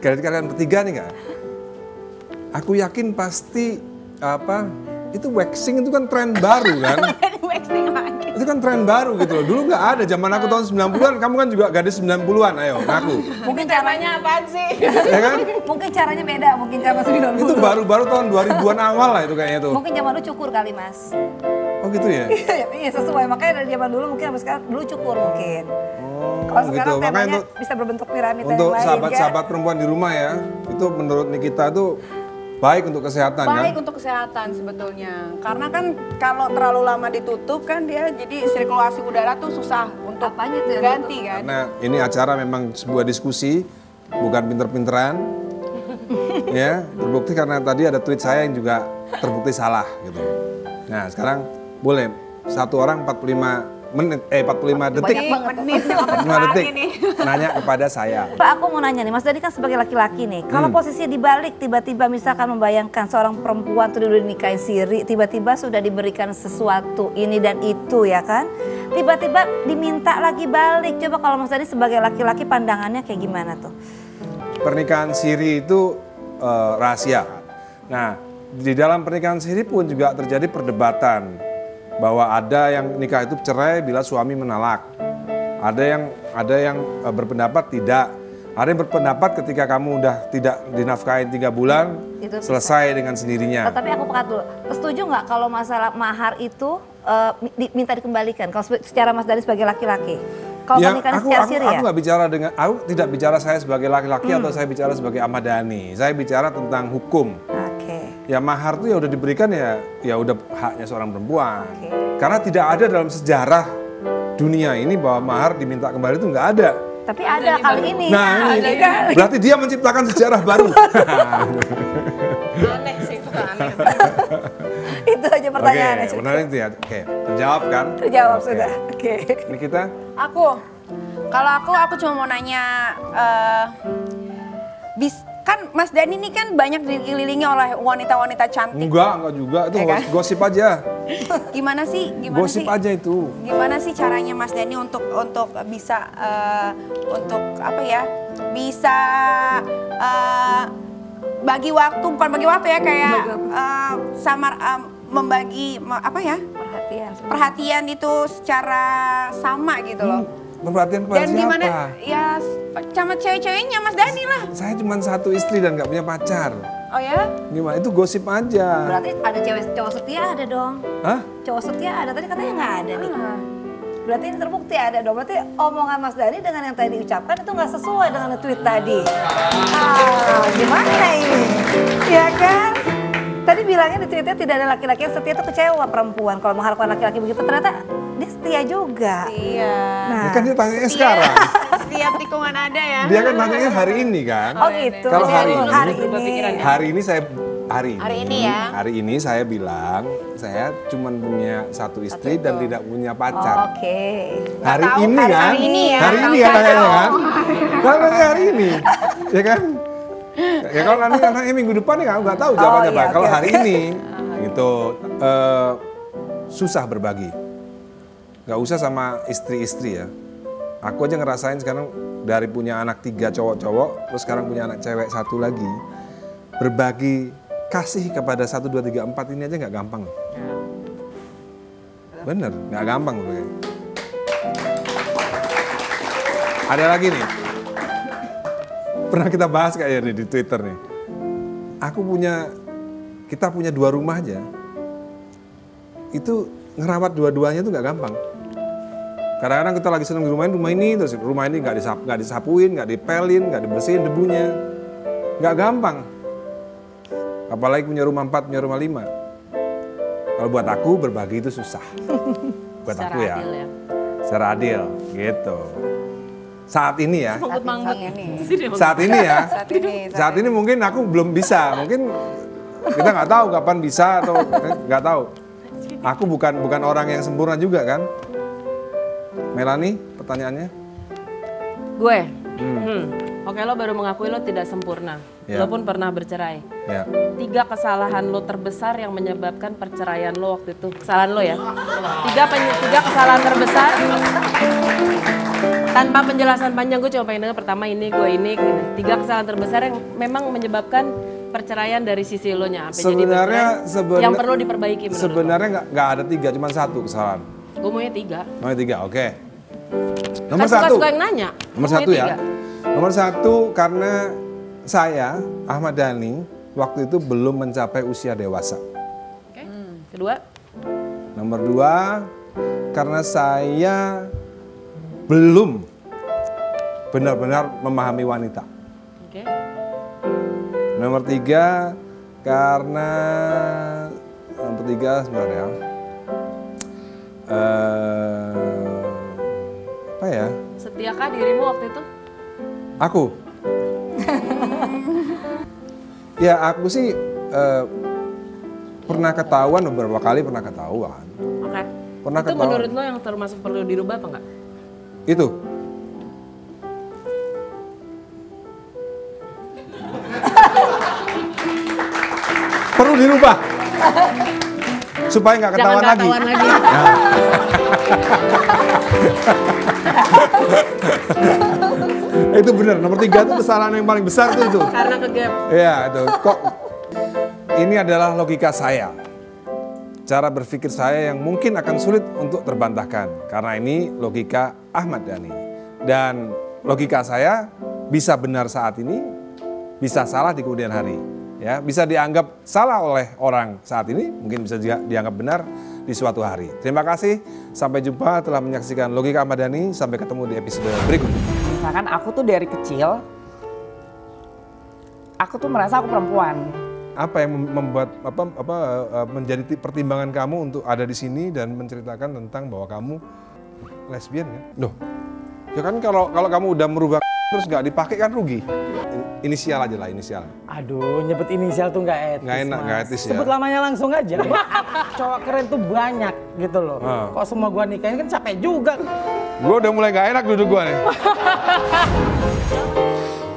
kalian bertiga nih nggak? Aku yakin pasti itu waxing itu kan tren baru kan? Waxing lagi. Itu kan tren baru gitu loh. Dulu nggak ada, zaman aku tahun 90-an, kamu kan juga gadis 90-an, ayo ngaku. Mungkin caranya apaan sih? Ya kan? Mungkin caranya beda, mungkin cara 90. Itu baru-baru tahun 2000-an awal lah itu kayaknya tuh. Mungkin zaman dulu cukur kali Mas. Oh gitu ya? Iya sesuai, makanya dari zaman dulu mungkin sampai sekarang dulu cukur mungkin. Oh Kalau sekarang gitu, temanya makanya bisa berbentuk piramid untuk yang lain, sahabat-sahabat perempuan di rumah ya, itu menurut Nikita tuh baik untuk kesehatan Baik kan? untuk kesehatan sebetulnya. Karena kan kalau terlalu lama ditutup kan dia jadi sirkulasi udara tuh susah untuk Apanya tuh yang ganti kan. Karena ini acara memang sebuah diskusi, bukan pinter-pinteran. Ya, terbukti karena tadi ada tweet saya yang juga terbukti salah gitu. Nah sekarang boleh satu orang 45 detik. Banyak banget. Menit, 5 detik ini. nanya kepada saya. Pak, aku mau nanya nih, Mas Dhani kan sebagai laki-laki nih, kalau posisi dibalik tiba-tiba misalkan membayangkan seorang perempuan tuh udah dinikahin siri, tiba-tiba sudah diberikan sesuatu ini dan itu ya kan, tiba-tiba diminta lagi balik, coba kalau Mas Dhani sebagai laki-laki pandangannya kayak gimana tuh? Pernikahan siri itu rahasia. Nah, di dalam pernikahan siri pun juga terjadi perdebatan bahwa ada yang nikah itu cerai bila suami menalak. Ada yang berpendapat tidak. Ada yang berpendapat ketika kamu udah tidak dinafkahin 3 bulan Itu selesai dengan sendirinya. Tapi aku pekat dulu, setuju nggak kalau masalah mahar itu minta dikembalikan? Kalau secara Mas Dhani sebagai laki-laki, kalau pernikahan secara siri ya? Aku tidak bicara saya sebagai laki-laki atau saya bicara sebagai Ahmad Dhani. Saya bicara tentang hukum. Ya mahar tuh ya udah diberikan ya udah haknya seorang perempuan. Karena tidak ada dalam sejarah dunia ini bahwa mahar diminta kembali itu nggak ada. Tapi ada kali ini. Nah ini berarti dia menciptakan sejarah baru. Aneh sih itu aneh. Itu aja pertanyaannya. Oke, benar itu ya. Oke, terjawab kan? Terjawab Oke. sudah. Oke. Ini kita Kalau aku cuma mau nanya, kan Mas Dhani ini kan banyak dikelilingi oleh wanita-wanita cantik. enggak juga itu Ya kan? gosip aja. Gimana sih? Gosip aja itu. Gimana sih caranya Mas Dhani untuk bisa untuk apa ya? Bisa bagi waktu, bukan bagi waktu ya, kayak membagi apa ya? Perhatian itu secara sama gitu loh. Perhatian kepada Dan siapa? gimana ya sama cewek-ceweknya Mas Dhani lah. Saya cuma satu istri dan nggak punya pacar. Oh ya? Gimana? Itu gosip aja. Berarti ada cowok setia ada dong. Hah? Cowok setia ada, tadi katanya nggak ada nih. Berarti ini terbukti ada dong. Berarti omongan Mas Dhani dengan yang tadi diucapkan itu nggak sesuai dengan tweet tadi. Gimana ini? Ya kan? Tadi bilangnya di tweetnya tidak ada laki-laki yang setia, itu kecewa perempuan kalau mengharapkan laki-laki begitu, ternyata dia setia juga. Iya. Ini kan dia tanyanya sekarang. Setiap tikungan ada ya. Dia kan tanyanya hari ini kan. Oh gitu. Kalau hari ini saya bilang saya cuma punya satu istri dan tidak punya pacar. Oke. Hari tahu, ini hari kan? ini ya. Hari ini ya kayaknya kan? Kalau hari ini, ya kan? Ya kalau nanti minggu depan ya nggak tahu jawabannya iya, Pak. Kalau oke. hari ini, gitu susah berbagi. Nggak usah sama istri-istri ya. Aku aja ngerasain sekarang dari punya anak 3 cowok-cowok, terus sekarang punya anak cewek 1 lagi. Berbagi kasih kepada 1, 2, 3, 4 ini aja nggak gampang. Bener, nggak gampang berbagi. Ada lagi nih. Pernah kita bahas kayaknya nih di Twitter nih. Kita punya 2 rumah aja. Itu ngerawat dua-duanya tuh nggak gampang. Kadang-kadang kita lagi seneng di rumah ini, terus rumah ini nggak disapuin, nggak dipelin, nggak dibersihin debunya. Nggak gampang. Apalagi punya rumah 4, punya rumah 5. Kalau buat aku berbagi itu susah. Buat Secara aku ya. adil ya. Secara adil, gitu. Saat ini ya. Manggut-manggut. Saat ini ya. Saat ini. Mungkin aku belum bisa. Mungkin kita nggak tahu kapan bisa atau nggak tahu. Aku bukan orang yang sempurna juga kan. Melanie, pertanyaannya? Gue? Oke, lo baru mengakui lo tidak sempurna. Ya. Lo pun pernah bercerai. Ya. 3 kesalahan lo terbesar yang menyebabkan perceraian lo waktu itu. Kesalahan lo ya. 3 kesalahan terbesar Tanpa penjelasan panjang, gue cuma pengen dengar pertama ini, gue ini. Gini. 3 kesalahan terbesar yang memang menyebabkan perceraian dari sisi lo nya. Sebenarnya yang perlu diperbaiki menurut sebenarnya nggak ada 3, cuma 1 kesalahan. Gue maunya 3. Maunya 3, oke. Nomor Kan 1. suka yang nanya. Nomor 1 ya. Nomor 1 karena saya Ahmad Dhani waktu itu belum mencapai usia dewasa. Oke. Kedua. Nomor 2 karena saya belum benar-benar memahami wanita. Oke. Nomor 3 karena nomor 3 sebenarnya apa ya? Setiakah dirimu waktu itu? Aku. Ya aku sih pernah ketahuan beberapa kali pernah ketahuan. Oke. Pernah Itu ketahuan. menurut lo yang termasuk perlu dirubah apa enggak? Itu. Perlu dirubah. Supaya nggak ketahuan Jangan lagi. ketahuan lagi. Itu benar. Nomor 3 itu kesalahan yang paling besar tuh itu. Karena ke gap. Iya itu. Kok ini adalah logika saya. Cara berpikir saya yang mungkin akan sulit untuk terbantahkan. Karena ini logika Ahmad Dhani. Dan logika saya bisa benar saat ini, bisa salah di kemudian hari. Ya, bisa dianggap salah oleh orang saat ini, mungkin bisa juga dianggap benar di suatu hari. Terima kasih, sampai jumpa telah menyaksikan Logika Ahmad Dhani. Sampai ketemu di episode berikutnya. Misalkan aku tuh dari kecil, aku tuh merasa aku perempuan. Apa yang membuat menjadi pertimbangan kamu untuk ada di sini dan menceritakan tentang bahwa kamu lesbian kan? Loh, ya kan kalau kamu udah merubah terus nggak dipakai kan rugi. Inisial aja lah, inisial. Aduh, nyebut inisial tuh nggak etis. Nggak enak, Mas. nggak etis ya. Sebut lamanya langsung aja. Cowok keren tuh banyak gitu loh. Kok semua gua nikahin kan capek juga. Gue udah mulai nggak enak duduk gue nih.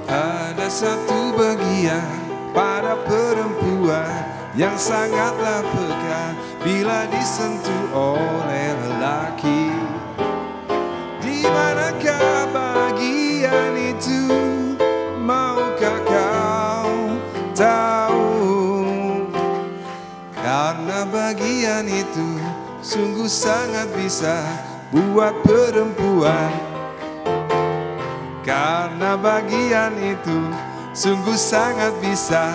Ada satu bagian pada perempuan yang sangatlah peka bila disentuh oleh lelaki. Di manakah bagian itu? Maukah kau tahu? Karena bagian itu sungguh sangat bisa buat perempuan. Karena bagian itu sungguh sangat bisa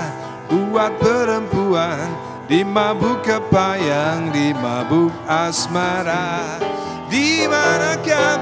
buat perempuan. Dimabuk kepayang, dimabuk asmara. Di manakah